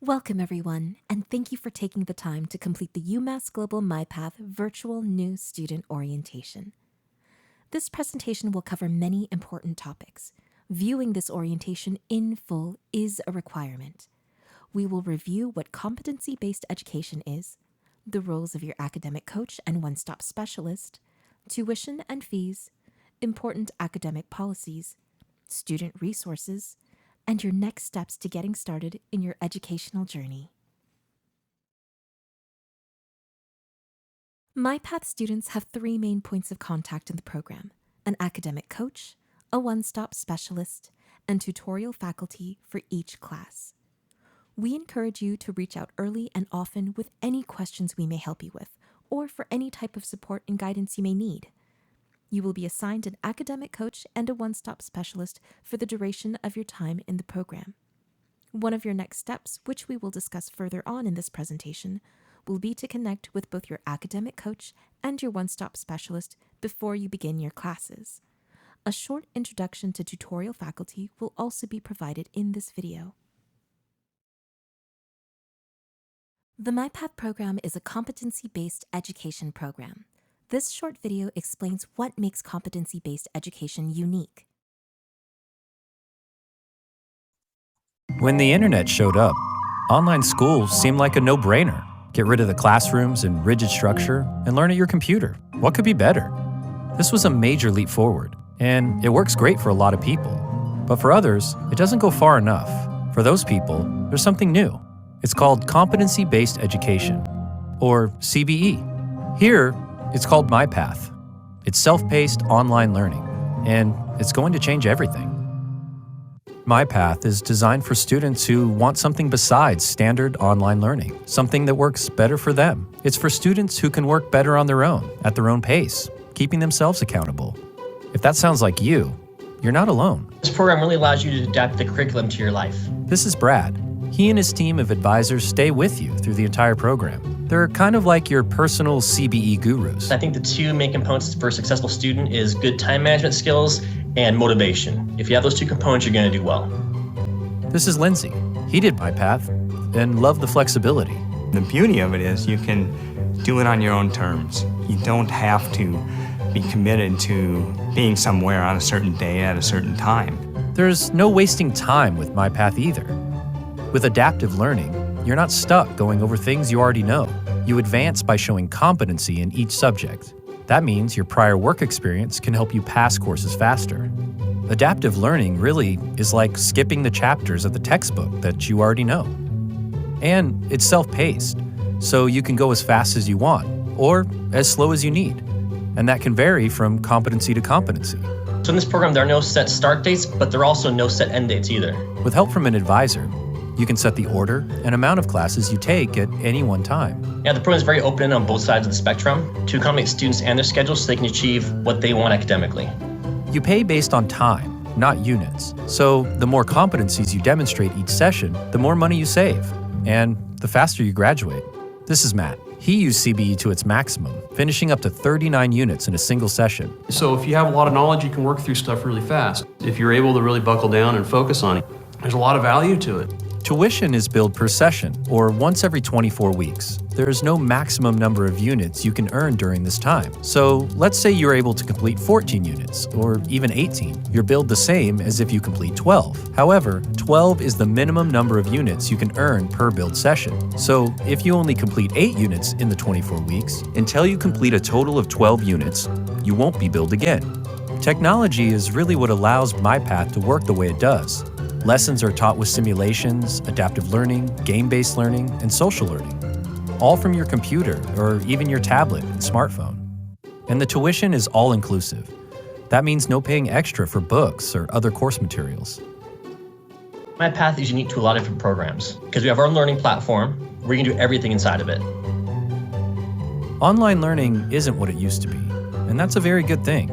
Welcome, everyone, and thank you for taking the time to complete the UMass Global MyPath Virtual New Student Orientation. This presentation will cover many important topics. Viewing this orientation in full is a requirement. We will review what competency-based education is, the roles of your academic coach and one-stop specialist, tuition and fees, important academic policies, student resources, and your next steps to getting started in your educational journey. MyPath students have three main points of contact in the program: an academic coach, a one-stop specialist, and tutorial faculty for each class. We encourage you to reach out early and often with any questions we may help you with, or for any type of support and guidance you may need. You will be assigned an academic coach and a one-stop specialist for the duration of your time in the program. One of your next steps, which we will discuss further on in this presentation, will be to connect with both your academic coach and your one-stop specialist before you begin your classes. A short introduction to tutorial faculty will also be provided in this video. The MyPath program is a competency-based education program. This short video explains what makes competency-based education unique. When the internet showed up, online school seemed like a no-brainer. Get rid of the classrooms and rigid structure and learn at your computer. What could be better? This was a major leap forward, and it works great for a lot of people. But for others, it doesn't go far enough. For those people, there's something new. It's called competency-based education, or CBE. Here, it's called MyPath. It's self-paced online learning, and it's going to change everything. MyPath is designed for students who want something besides standard online learning, something that works better for them. It's for students who can work better on their own, at their own pace, keeping themselves accountable. If that sounds like you, you're not alone. This program really allows you to adapt the curriculum to your life. This is Brad. He and his team of advisors stay with you through the entire program. They're kind of like your personal CBE gurus. I think the two main components for a successful student is good time management skills and motivation. If you have those two components, you're going to do well. This is Lindsay. He did MyPath and loved the flexibility. The beauty of it is you can do it on your own terms. You don't have to be committed to being somewhere on a certain day at a certain time. There's no wasting time with MyPath either. With adaptive learning, you're not stuck going over things you already know. You advance by showing competency in each subject. That means your prior work experience can help you pass courses faster. Adaptive learning really is like skipping the chapters of the textbook that you already know. And it's self-paced, so you can go as fast as you want, or as slow as you need. And that can vary from competency to competency. So in this program, there are no set start dates, but there are also no set end dates either. With help from an advisor, you can set the order and amount of classes you take at any one time. Yeah, the program is very open on both sides of the spectrum to accommodate students and their schedules so they can achieve what they want academically. You pay based on time, not units. So the more competencies you demonstrate each session, the more money you save, and the faster you graduate. This is Matt. He used CBE to its maximum, finishing up to 39 units in a single session. So if you have a lot of knowledge, you can work through stuff really fast. If you're able to really buckle down and focus on it, there's a lot of value to it. Tuition is billed per session, or once every 24 weeks. There is no maximum number of units you can earn during this time. So let's say you're able to complete 14 units, or even 18. You're billed the same as if you complete 12. However, 12 is the minimum number of units you can earn per billed session. So if you only complete 8 units in the 24 weeks, until you complete a total of 12 units, you won't be billed again. Technology is really what allows MyPath to work the way it does. Lessons are taught with simulations, adaptive learning, game-based learning, and social learning, all from your computer or even your tablet and smartphone. And the tuition is all-inclusive. That means no paying extra for books or other course materials. MyPath is unique to a lot of different programs because we have our own learning platform where you can do everything inside of it. Online learning isn't what it used to be, and that's a very good thing.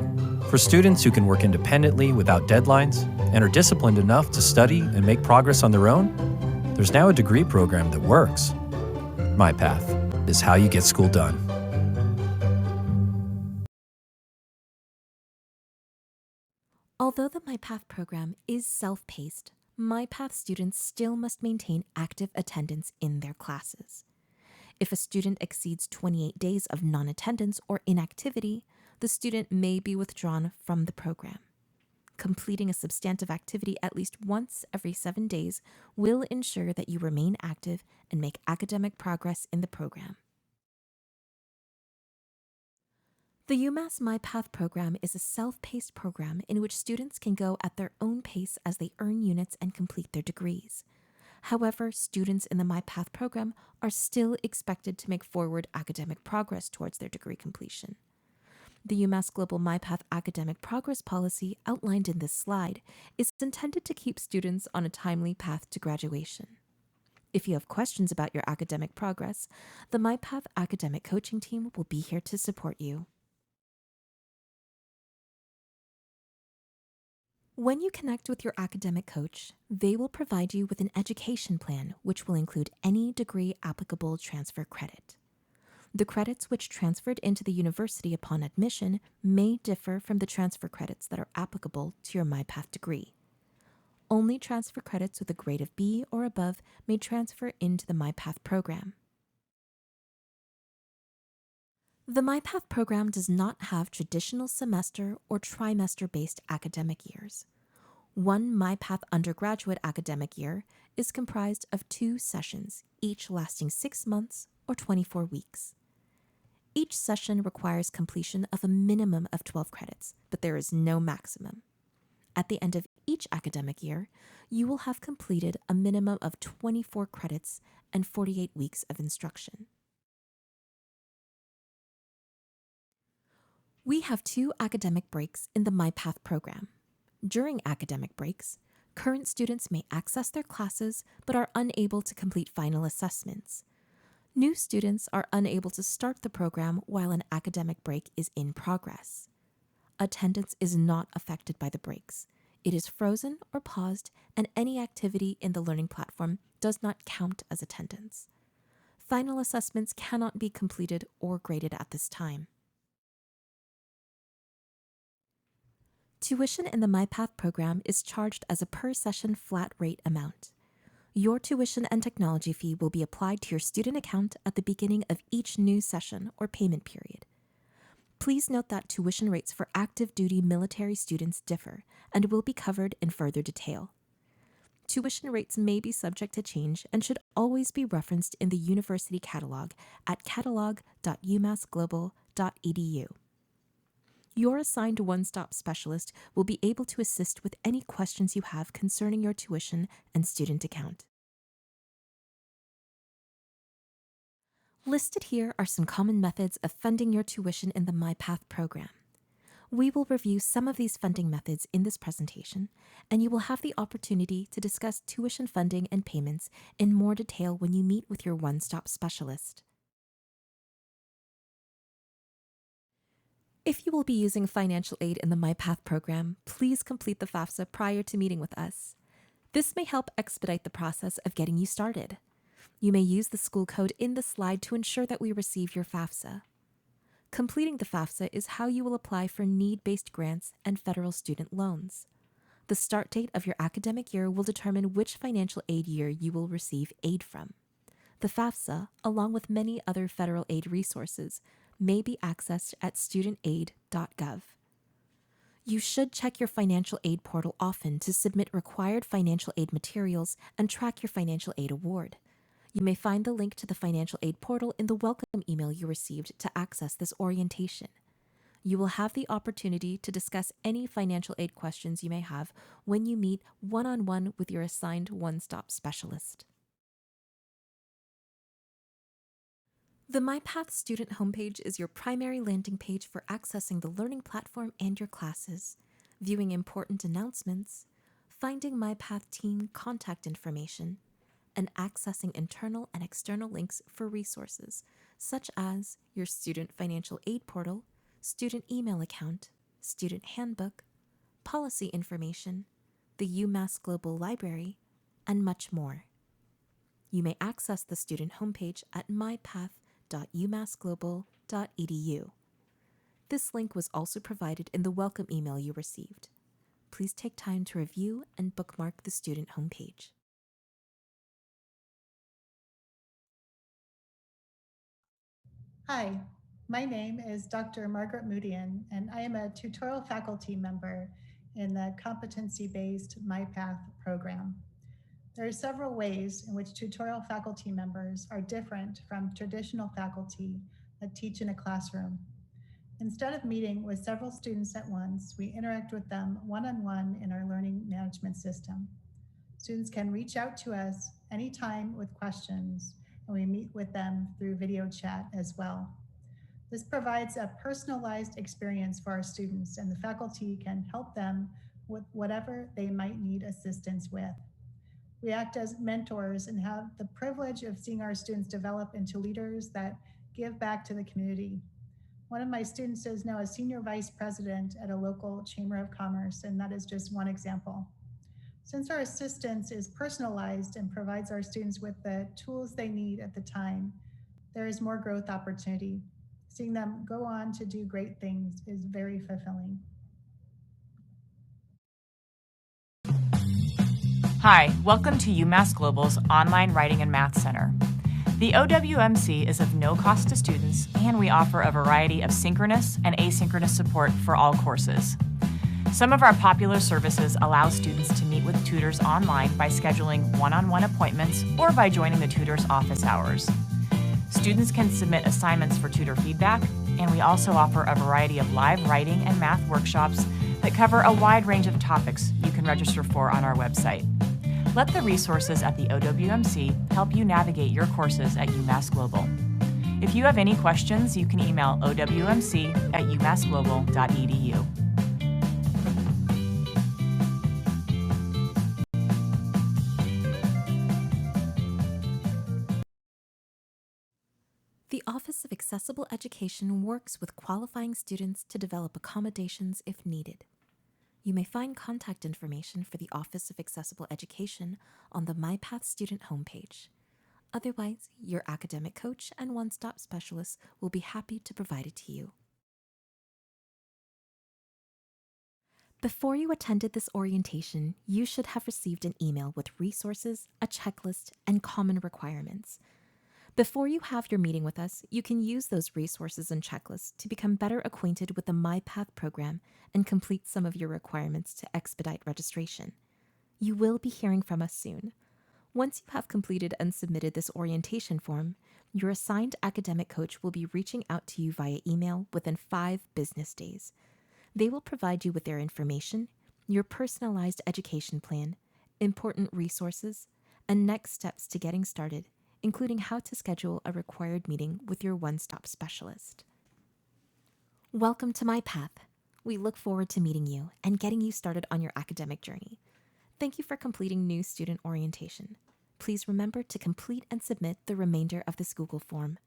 For students who can work independently without deadlines and are disciplined enough to study and make progress on their own, there's now a degree program that works. MyPath is how you get school done. Although the MyPath program is self-paced, MyPath students still must maintain active attendance in their classes. If a student exceeds 28 days of non-attendance or inactivity, the student may be withdrawn from the program. Completing a substantive activity at least once every 7 days will ensure that you remain active and make academic progress in the program. The UMass MyPath program is a self-paced program in which students can go at their own pace as they earn units and complete their degrees. However, students in the MyPath program are still expected to make forward academic progress towards their degree completion. The UMass Global MyPath academic progress policy outlined in this slide is intended to keep students on a timely path to graduation. If you have questions about your academic progress, the MyPath academic coaching team will be here to support you. When you connect with your academic coach, they will provide you with an education plan which will include any degree applicable transfer credit. The credits which transferred into the university upon admission may differ from the transfer credits that are applicable to your MyPath degree. Only transfer credits with a grade of B or above may transfer into the MyPath program. The MyPath program does not have traditional semester or trimester-based academic years. One MyPath undergraduate academic year is comprised of 2 sessions, each lasting 6 months or 24 weeks. Each session requires completion of a minimum of 12 credits, but there is no maximum. At the end of each academic year, you will have completed a minimum of 24 credits and 48 weeks of instruction. We have 2 academic breaks in the MyPath program. During academic breaks, current students may access their classes but are unable to complete final assessments. New students are unable to start the program while an academic break is in progress. Attendance is not affected by the breaks. It is frozen or paused, and any activity in the learning platform does not count as attendance. Final assessments cannot be completed or graded at this time. Tuition in the MyPath program is charged as a per-session flat rate amount. Your tuition and technology fee will be applied to your student account at the beginning of each new session or payment period. Please note that tuition rates for active duty military students differ and will be covered in further detail. Tuition rates may be subject to change and should always be referenced in the university catalog at catalog.umassglobal.edu. Your assigned one-stop specialist will be able to assist with any questions you have concerning your tuition and student account. Listed here are some common methods of funding your tuition in the MyPath program. We will review some of these funding methods in this presentation, and you will have the opportunity to discuss tuition funding and payments in more detail when you meet with your one-stop specialist. If you will be using financial aid in the MyPath program, please complete the FAFSA prior to meeting with us. This may help expedite the process of getting you started. You may use the school code in the slide to ensure that we receive your FAFSA. Completing the FAFSA is how you will apply for need-based grants and federal student loans. The start date of your academic year will determine which financial aid year you will receive aid from. The FAFSA, along with many other federal aid resources, may be accessed at studentaid.gov. You should check your financial aid portal often to submit required financial aid materials and track your financial aid award. You may find the link to the financial aid portal in the welcome email you received to access this orientation. You will have the opportunity to discuss any financial aid questions you may have when you meet one-on-one with your assigned one-stop specialist. The MyPath student homepage is your primary landing page for accessing the learning platform and your classes, viewing important announcements, finding MyPath team contact information, and accessing internal and external links for resources such as your student financial aid portal, student email account, student handbook, policy information, the UMass Global Library, and much more. You may access the student homepage at mypath.umassglobal.edu. This link was also provided in the welcome email you received. please take time to review and bookmark the student homepage. Hi, my name is Dr. Margaret Moodian, and I am a tutorial faculty member in the competency-based MyPath program. There are several ways in which tutorial faculty members are different from traditional faculty that teach in a classroom. Instead of meeting with several students at once, we interact with them one-on-one in our learning management system. Students can reach out to us anytime with questions, and we meet with them through video chat as well. This provides a personalized experience for our students, and the faculty can help them with whatever they might need assistance with. We act as mentors and have the privilege of seeing our students develop into leaders that give back to the community. One of my students is now a senior vice president at a local chamber of commerce, and that is just one example. Since our assistance is personalized and provides our students with the tools they need at the time, there is more growth opportunity. Seeing them go on to do great things is very fulfilling. Hi, welcome to UMass Global's Online Writing and Math Center. The OWMC is of no cost to students, and we offer a variety of synchronous and asynchronous support for all courses. Some of our popular services allow students to meet with tutors online by scheduling one-on-one appointments or by joining the tutor's office hours. Students can submit assignments for tutor feedback, and we also offer a variety of live writing and math workshops that cover a wide range of topics you can register for on our website. Let the resources at the OWMC help you navigate your courses at UMass Global. If you have any questions, you can email owmc@umassglobal.edu. The Office of Accessible Education works with qualifying students to develop accommodations if needed. You may find contact information for the Office of Accessible Education on the MyPath student homepage. Otherwise, your academic coach and one-stop specialist will be happy to provide it to you. Before you attended this orientation, you should have received an email with resources, a checklist, and common requirements. Before you have your meeting with us, you can use those resources and checklists to become better acquainted with the MyPath program and complete some of your requirements to expedite registration. You will be hearing from us soon. Once you have completed and submitted this orientation form, your assigned academic coach will be reaching out to you via email within 5 business days. They will provide you with their information, your personalized education plan, important resources, and next steps to getting started, including how to schedule a required meeting with your one-stop specialist. Welcome to MyPath. We look forward to meeting you and getting you started on your academic journey. Thank you for completing new student orientation. Please remember to complete and submit the remainder of this Google form